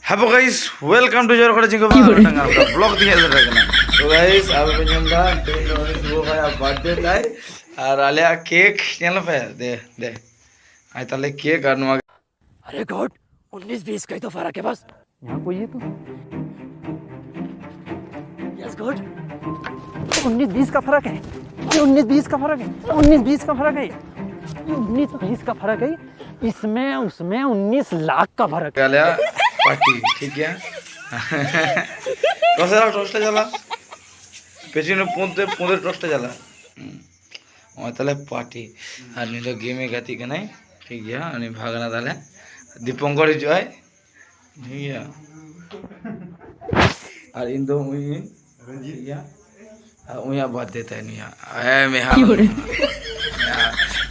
Hello guys, welcome to your college vlog दिया जा रहा है ना। तो guys अब बंदा वो है बर्थडे टाइम और आलिया केक चैनल पे दे आई ताले केक करने अरे गॉड 19-20 का ही तो फर्क है बस। यहाँ कोई है तो यस गॉड 19-20 का फर्क है। 19-20 का फर्क है। 19-20 का फर्क है। 19-20 का फर्क है। इसमें उसमें 19 लाख का फर्क है। आलिया पार्टी ठीक है। टोस्ट चला पेছনে পোঁদে टोस्ट चला और ताले पार्टी और नहीं तो गेम में गति के नहीं ठीक है और भागना ताले दीपंकर जॉय ठीक है और इन दो मुझे रंजीत या उया बात देता है नहीं है मैं हाँ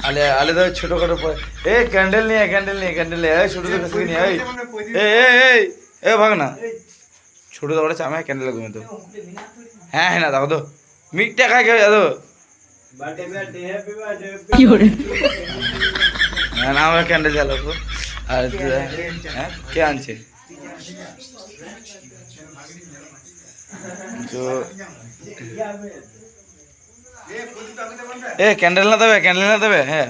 आले आले तो छोटो करो पर कैंडल नहीं है कैंडल है छोटो तो कसके नहीं है ए भागना छोटो तो बड़ा चामा है कैंडल को मैं तो है ना दाओ दो मिट्टे खा के जा दो बर्थडे हैप्पी बर्थडे नाम है कैंडल जला को और क्या आंचे जो ক্যান্ডেল না দেবে হ্যাঁ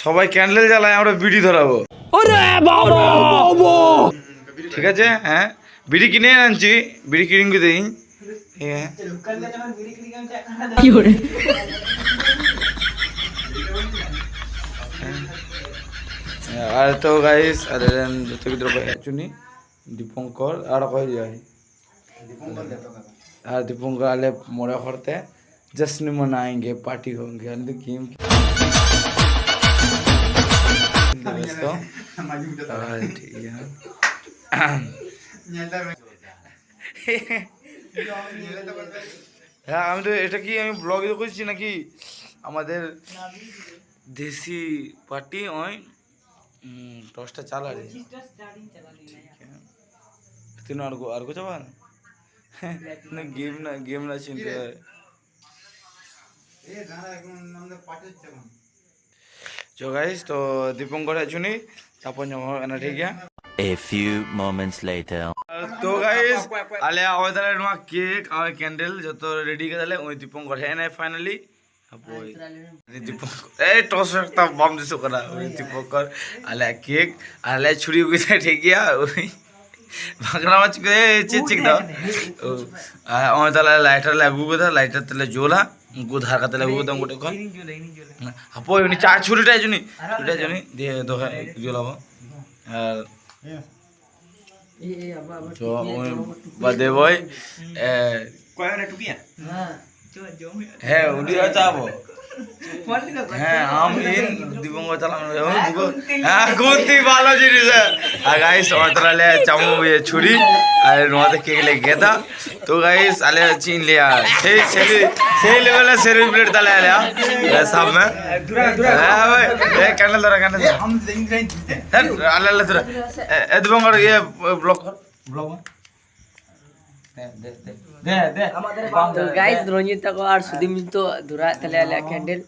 সবাই ক্যান্ডেল জ্বালায় আমরা বিড়ি ধরাবো ঠিক আছে হ্যাঁ বিড়ি কিনে আনছি বিড়ি কিনে দেই আর তো গাইস আর যত কি দ্রব্য চুনি দীপঙ্কর আর কই যায় और दीपंकर आले मोड़ा करते जश्न मनाएंगे पार्टी होंगे गेम হ্যাঁ আমি তো এটা কি আমি ব্লগে তো করছি নাকি আমাদের দেশি পার্টি ওই টসটা চালা রে তিন আর को চাবা না गेम ना चिंता है जो गाइस तो दीपंकर चुनी तापन ना ठीक है A few moments later तो गाइस आले आवे ताले नुआ केक आवे कैंडल जो तो रेडी कर दाले ओई दीपंकर है ना फाइनली अपोय दीपंकर ए टॉस ता बम दिसो करा ओई दीपंकर आले केक आले छुरी को ठीक है ओई भागना मच के चिक दाओ और ताला लाइटर लागू को था लाइटर तले जोला उनको धार का तले वो दम गोटे को अपो नि चार छुरीटा जुनी दे दो जोलाबो और जो बदे बॉय कोयने टुपिया है उडी चाबो হ্যাঁ আমি দিবঙ্গ চালাম হ্যাঁ কোনটি ভালো জিনিস আর গাইস অতরালে চামু ছুরি আর নোতে কেক লে গেদা তো গাইস আলে চিন লিয়া সেই লেভেলে সেলিব্রেট তালে আলে सब में हां भाई ए कैंडल दरा हम आले आले दरा ए दिबंग ये ब्लॉक दे तो गाइस रंजित तको और सुदीम तो धुरा तले आले कैंडल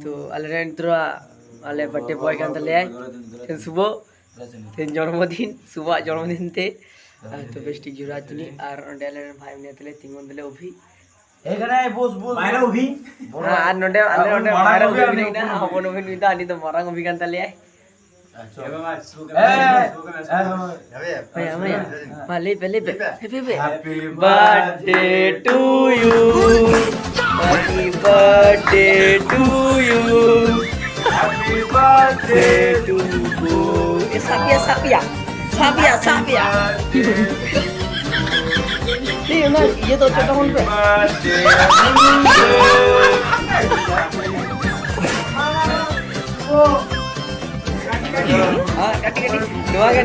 तो आले रेन धुरा आले बर्थडे बॉय कान तले तेन सुबह तेन जन्मदिन ते तो बेस्टी जुरा तुनी और अंडेले भाई ने तले तिंगन तले ओभी এখানে বস মাইরা ওভি हां আর नोडे मारा ओभी ना अपन ओभी निता आनी तो मारा ओभी कान तले Happy birthday to you. Happy birthday to you. Happy birthday to you. Sapia. Nih, mas, ये तो छोटा फोन पे. हाँ कटी नुआ के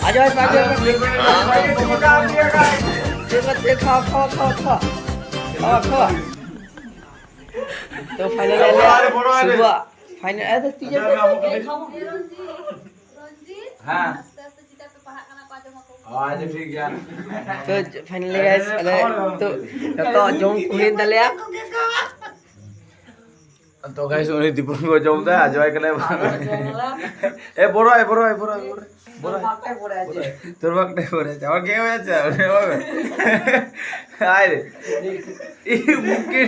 आजा खा तो फाइनल सुबह फाइनल तो तीजा हाँ आज ठीक है तो फाइनली गाइस तो जम कुहिन दले तो गाइस उन्हें दीपक को जमता है अजय के लिए ए बोरो है তোর বাকটাই পড়েছে আমার কে হয়েছে আরে এই মুখে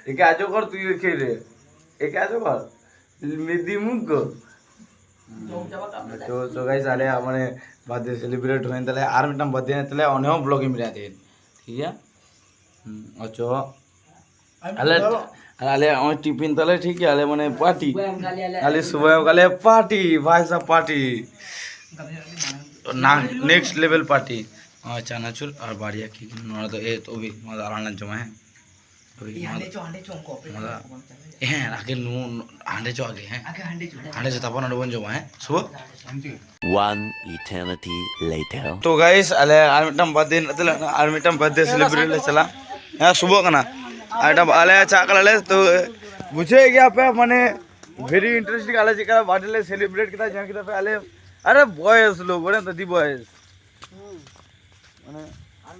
একে আজও কর তুই খেয়ে রে একে আজও কর মেদি মুখ তো সো গাইস আলে মানে বার্থডे सेलिब्रेट होने तले आर मिटम बर्थडे ने तले अनेक ब्लॉगिंग मिला दे ठीक है अच्छा আলে আলে আমার টিফিন তলে ঠিক আছে আলে মানে পার্টি আলে সুবহ কালে পার্টি ভাই সাহেব পার্টি ना नेक्स्ट लेवल पार्टी चनाचुर और बाड़िया की तो ए तो भी मजा आना जमा है अभी मजा हैं आगे नु हांडे चो आगे हैं हांडे से तापन बन जमा है सुबह 1 eternity later. तो गाइस अले आर्मिटम बर्थडे मतलब आर्मिटम बर्थडे सेलिब्रेट ले चला हां सुबह कना आइटम अले चाकले तो बुझे गया पे माने वेरी इंटरेस्टिंग अले जिकरा बर्थडे सेलिब्रेट किता जान किता पे अले अरे बॉयज लोग बड़े तो दी बॉयज माने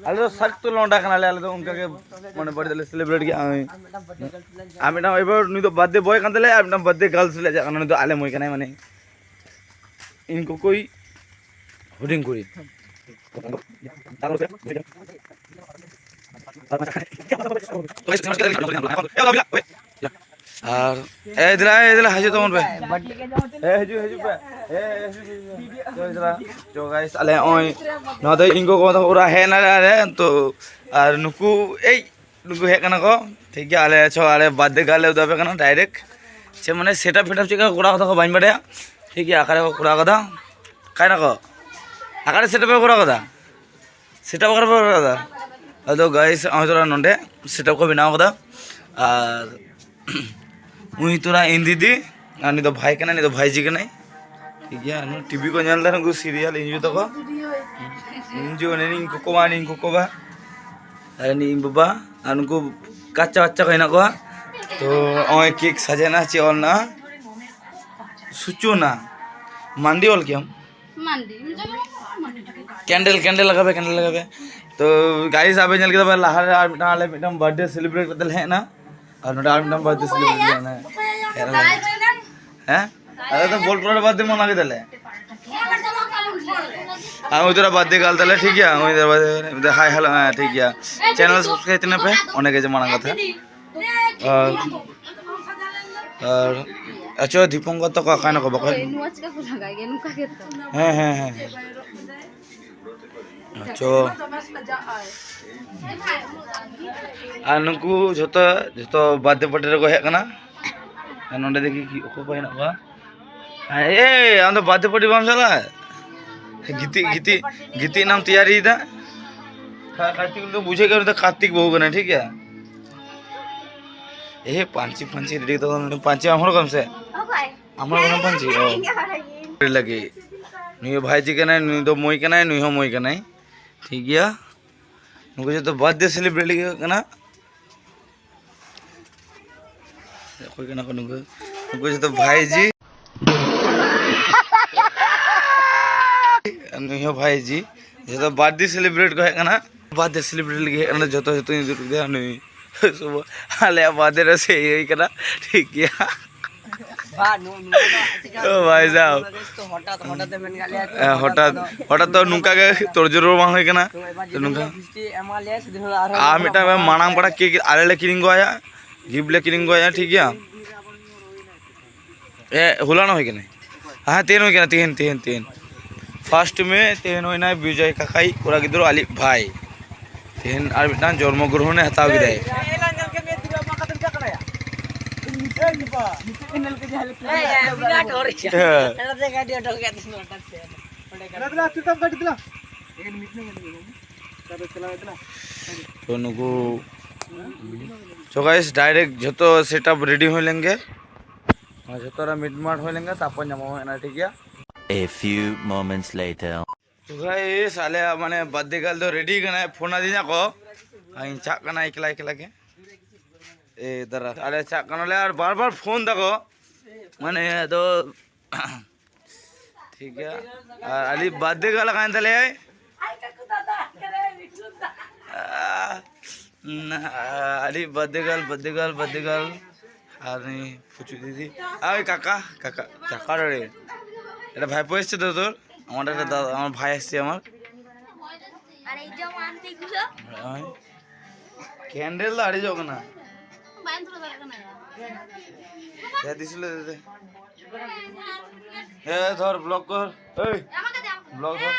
अले तो सच तो लौंडा कना ले अले तो उनका के माने बर्थडे सेलिब्रेट किया आर्मिटम एबार नी तो बर्थडे बॉय कांतले आर्मिटम बर्थडे गर्ल्स ले जा कना तो आले मोय कना माने इनको कोई होर्डिंग करी और ए दिला हजू तो मन पे ए हजू पे ए तो दिला जो गाइस अले ओय न तो इनको को पूरा है ना रे तो और नुकु ए नुकु हे कना को ठीक है अले छो अले बर्थडे गाले उदाबे कना डायरेक्ट से माने सेटअप फिटअप चिका कुड़ा कथा को बाइन बडे ठीक है आकारे को कुड़ा कथा काय ना को आकारे सेटअप कुड़ा कथा सेटअप कर कथा तो गाइस आजरा नंडे सेटअप को बनाव कथा और उही तोरा इन दीदी अनि तो भाई कना नि तो भाई जी कना ठीक है नु टीवी को नेल दा नु सीरियल इंजु तो को इंजु ने इनको को मानी इनको को बा अनि बाबा अनको कच्चा बच्चा कइना को तो ओए केक सजाना चे और ना सूचना मंडी ऑल क्या मंडी कैंडल लगाबे तो गाइस आबे नेल के लाहार आले मिटम बर्थडे सेलिब्रेट करते है ना और नोटा मिटम बर्थडे सेलिब्रेट करना हैं अरे तो बोल प्रोड बर्थडे मना के दले हम उधर बर्थडे गाल दले ठीक है हम इधर हाय हेलो ठीक है चैनल सब्सक्राइब करने पे ओने के मना कथा और अच्छा दीपंकर तो का ना को बका हैं अच्छा আর নুকু যত যত বার্থডে পার্টি রে কো হেক না নন্ডে দেখি কি ও কই না বা এ আম তো বার্থডে পার্টি বাম চলা गीती नाम तैयारी था कार्तिक तो बुझे कर तो कार्तिक बहु बना ठीक है ए पांची रेडी तो पांची हमर कम से हमर कम पांची ओ लगे नुय भाई जी के ना नुय तो मोई के ना नुय हो मोई के ना ठीक है नुको जो बर्थडे सेलिब्रेट करना कोई के ना को नुको जो भाई जी नुय हो भाई जी जो बर्थडे सेलिब्रेट को है ना बर्थडे सेलिब्रेट लगे ना जो तो दे नुय सब आले बर्थडे रे से यही करना ठीक है ओ भाई साहब हठात तो नुका के तोर जरूर बांग होय कना तो नुका आ मिटा मानांग पड़ा के आले ले किरिंग गोया गिफ्ट ले किरिंग गोया ठीक है ए हुलाना होय कने हां तेन होय कना तेन फर्स्ट में तेन होय ना विजय काकाई पूरा गिद्रो आली भाई तेन आर मिटा जन्म ग्रहण ने हताव गिदाय तो नुकु तो गाइस डायरेक्ट जो सेटअप रेडी हो लेंगे जो मिट मार्ट हो लेंगे तापन जमा होना ठीक है A few moments later. तो गाइस आले माने बर्थडे गर्ल तो रेडी कना फोन आदि ना को आई चाक कना एकला के ए इधर अरे चाक कना ले और बार फोन देखो माने तो ठीक है और अली बर्थडे गर्ल कान तले अली बर्थडे गर्ल আর ফুচু দিদি আর ওই কাকা কাকা কাকার রে এটা ভাইপো এসছে তো তোর আমার একটা দাদা আমার ভাই আসছে আমার ক্যান্ডেল দাঁড়ি যাক না দিছিল ধর ব্লক কর এই ব্লক ধর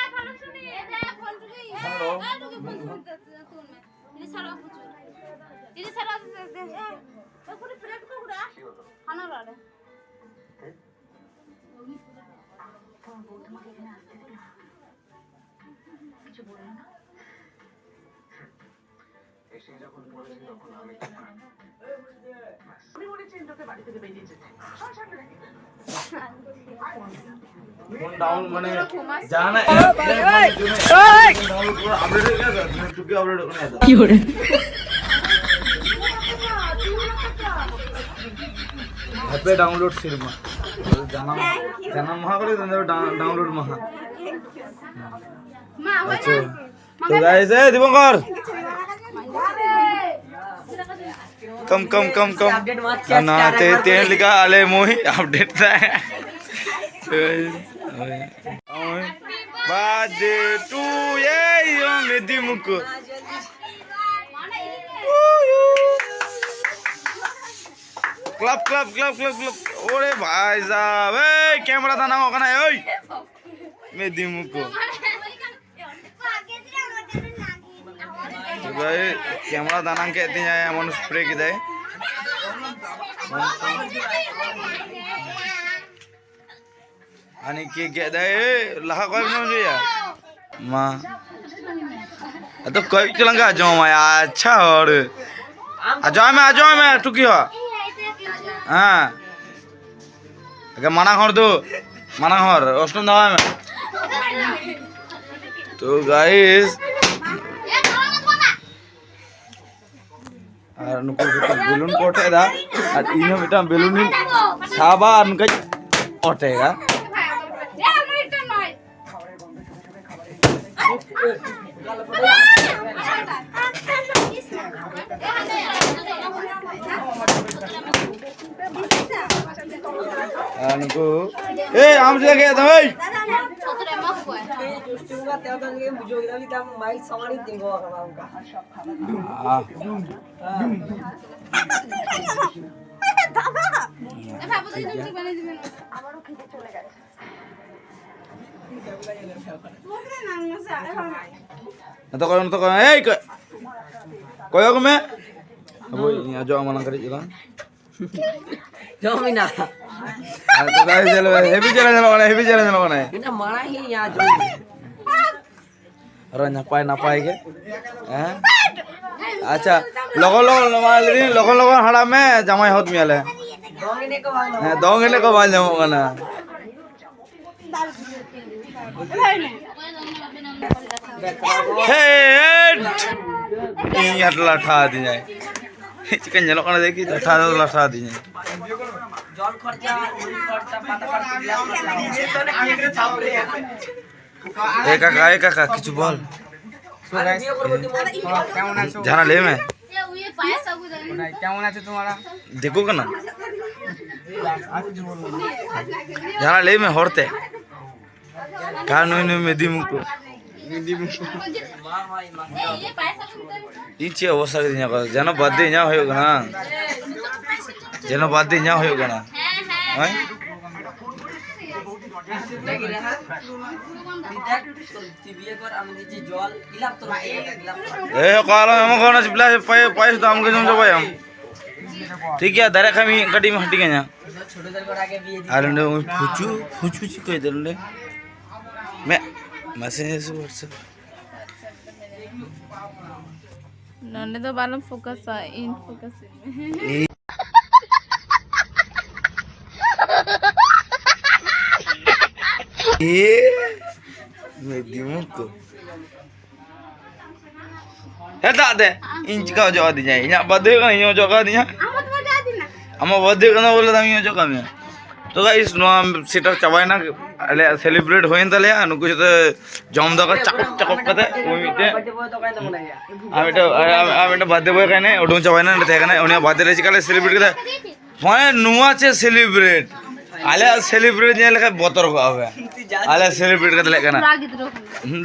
ফোন ডাউন মানে জানা ডাউনলোড করে আপডেট হয়ে গেছে টুকি আপডেট করে না কি হরে হ্যাপি ডাউনলোড সিরমা জানা জানা মহা করে ডাউনলোড মহা আচ্ছা তো गाइस ए दिवंकर कम कम कम कम ना ते लिखा आले मोही अपडेट था बर्थडे टू ये यो मेदी मुको club club club club club ओरे भाई साहब ए कैमरा था ना ओखाনে ओই मेदी मुको भाई कैमरा दाना के दी जाए एमन स्प्रे की दे आणि के दे लहा कोई न जोया मां तो कोई चलंगा जो माया अच्छा और आ जाओ मैं टुकी हो हां अगर मना कर दो मना कर अष्टम दवा में तो गाइस আর নুকু বেলুন কোটেদা আর ইনো এটা বেলুন সাবা আর নুকা কোটেগা আর নুকু এ আম জায়গা দে ভাই तो कोई में अब यहाँ जो अमना करे चला जो मिना तो गाइस चलो हेवी चैलेंज लगाना है बिना मारा ही यहाँ जो अरे नापाय के हैं अच्छा लगन हड़ा में जमाई होत मियाले दोंगने को बाल जमो ना हे ये लठा दी जाए चिकन जलो कना देखी लठा दी जाए जल खर्चा मुड़ी खर्चा पाता खर्चा एक काका কিছু বল জানা লে মে কেমন আছে তোমারা দেখো কেন জানা লে মে হরতে কার নই নই মেদি মুকো ইচ্ছে অবস্থা দিনা যেন বাদে না হইও না যেন বাদে না হইও না হ্যাঁ ठीक है दारे खामी गड्डी में हटी गया अरे फुचू फुचू कह दे मैं मैसेज व्हाट्सएप नन्हे तो बालम फोकस इन फोकस मैं दिमाग को है दादे इंच का जो दी जाए यहाँ बदे का यहाँ जो का दिया हम बदे का ना बोले तो यहाँ जो का में तो गाइस नो सीटर चबाई ना अले सेलिब्रेट होइन तले नुकु तो जम दो का चक चक कते वो मिटे आमेटो बर्थडे बॉय कहने उडुं चबाई ना ते कहने उन्हें बर्थडे रे चिकाले सेलिब्रेट करते মানে নুয়া আছে সেলিব্রেট আলে সেলিব্রেট নিয়ে লেখা বতর হবে আলে सेलिब्रेट करते लेकिन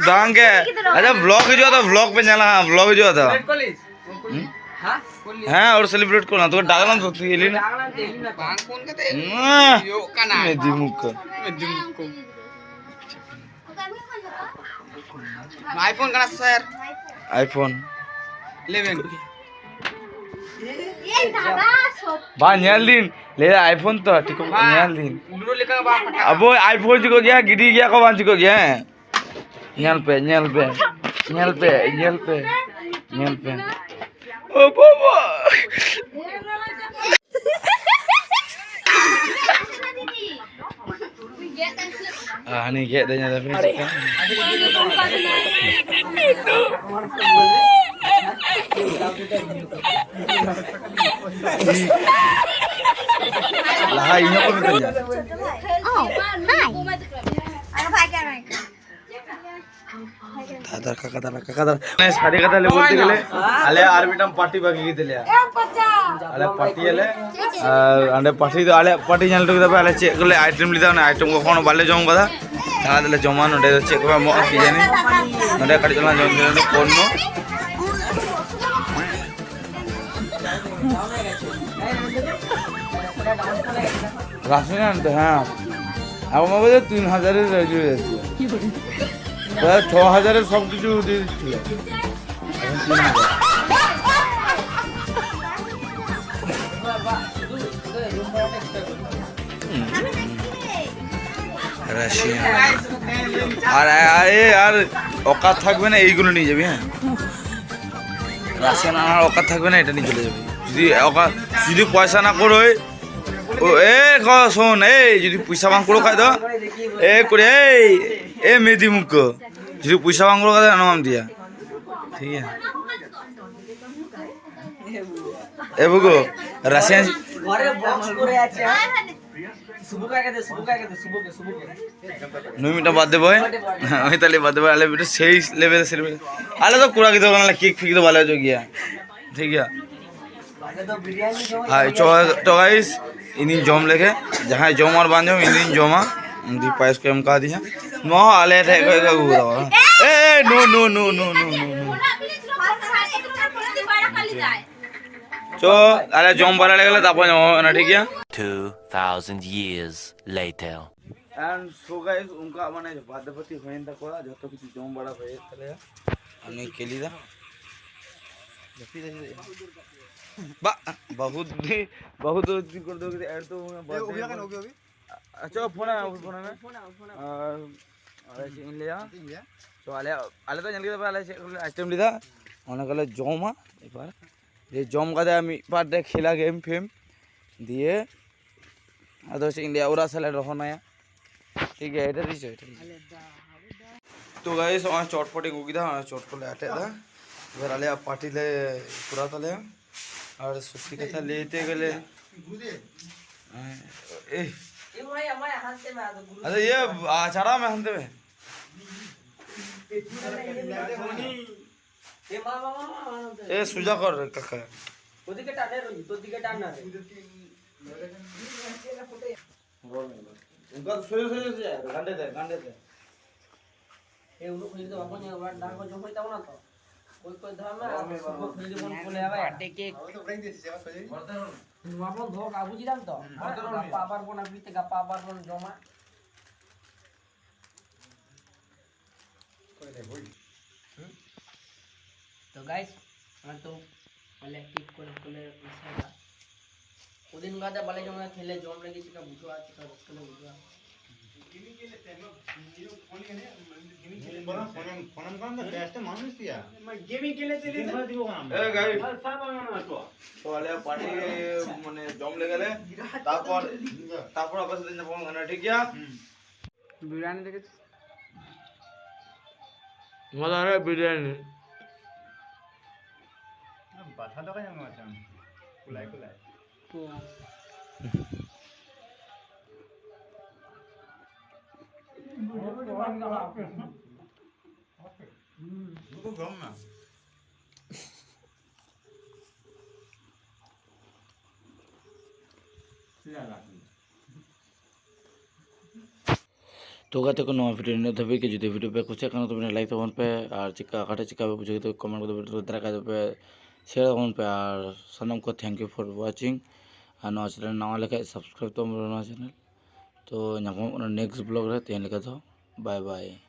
दांग के अच्छा व्लॉग जो था व्लॉग पे चला हां व्लॉग जो था हां और सेलिब्रेट करना तो डालना तो थी ना बांग फोन के यो काना मैं दिमुक आईफोन का सर आईफोन 11 बा न्याल दिन ले आईफोन तो ठीक है न्याल दिन उड़ो लेकर बा अब वो आईफोन जी को गया गिरी गया कौन जी को गया न्याल पे न्याल पे न्याल पे न्याल पे न्याल पे ओ बाबा नहीं get dia nyata face kan lah ini apa betulnya kakak sari कथा ले बोलते गले आले आरबिटम पार्टी बाकी की दिले आले पार्टी आले अंडे पार्टी तो आले पार्टी जान लोग दबे आले चेक गले आइटम लिदा ना आइटम को कोन बाले जों बदा ताला दिले जमा नडे चेक बा मो की जानी नडे कड़ी चला जों दिले कोन नो राशन आनते हां अब मगे 3000 এর রেজু আছে 6000 এর সব কিছু দিয়ে দিছিল এখন 3000 রাশিয়া আর আর অকাত থাকবে না এইগুলো নিয়ে যাবি হ্যাঁ রাশিয়ান আনার অকাত থাকবে না এটা নিয়ে চলে যাবে যদি অকাত যদি পয়সা না করোই ও এ শোন এই যদি পয়সা বাং করো খাই দাও এ করে এ মেদি মুখ যদি পয়সা বাং করো খাই নাম দিয়া ঠিক আছে এ বুগো রাশিয়ান ঘরে বক্স করে আছে सुबुका के सुबुके 9 मिनट बाद दे भाई ওই তালে बाद दे आले बेटा সেই लेवल सेलिब्रेट आले तो पूरा की दुकान केक फिक तो वाला जो गया ठीक है तो बिरयानी जो हां तो गाइस इनिन जम लेके जहां जम और बांधो इनिन जमा दी पाइस को हम का दिया नो आले थे ए no no no no no no तो आले जम बारा लेगले तापर ना ठीक है 2000 years later and so guys उनका माने बाध्यपति होइन तक যত কিছু জম বড় হয়ে তাহলে আমি কেলিদা जपी दे बा बहुत दिन कर दोगे ऐड तो मैं हो गया अभी अच्छा फोन में और ऐसे इन लिया तो आले तो जल्दी आले आइटम लिदा ओना कले जमा এবার এই জম কাদে আমি পারতে খেলা গেম ফেম দিয়ে আদর্শ ইন্ডিয়া ওরা স্যালাড রহনা ठीक है এটা দিছো এটা तो गाइस আমার চটপটি গুগিদা চটপলে আটে দা এবার আলে পার্টি ले पूरा तले और सुस्ती कथा लेते गले ए भाई हमारे हाथ में आ दो अरे ये आचारा में हंते में ए मामा ए सुजा कर काका ओदिके टाने रही तो दिके टानना रे उनका सोयो से गांडे दे ए उनो खरीद दो अपन ये डाल को जो होइता ना तो कोई धर्म में सब खरीद बन बोले आवे आटे के तो ब्रेक देसी सेवा सजे अपन धोक आबू जिराम तो गप्पा आबार कोन आबिते गप्पा आबार कोन जमा तो गाइस मैं तो पहले टिप করে ইসারা ওদিন গাদা বলে জমা খেলে জম লেগে চিকা বুঝো আছে তো স্কুলে বুঝো গিনি গেলে তেম নিরো ফোন এনে গিনি গেলে ফোন কাম না ব্যস্ত মানুষ দিয়া গেমিং খেলে চলে দিব না এ গাইস সব না তো আলে পার্টি মানে জম লেগেলে তারপর আবার দিন যাব না ঠিক আছে বিরিয়ানি দেখেছিস মজা রে বিরিয়ানি বাধা দোকান জানো আছে কুলাই গরম না तो गाते को नवा वीडियो नहीं धबे के जुदे वीडियो पे कुछ करना तो मैंने लाइक तो वन पे और चिक्का काटे चिक्का पे पूछे तो कमेंट कर दो तरह का पे शेयर वन पे और सनम को थैंक यू फॉर वाचिंग और नवा चैनल नवा लेके सब्सक्राइब तो मेरा नवा चैनल तो यहाँ नेक्स्ट ब्लॉग रहते हैं लेकर तो बाय बाय।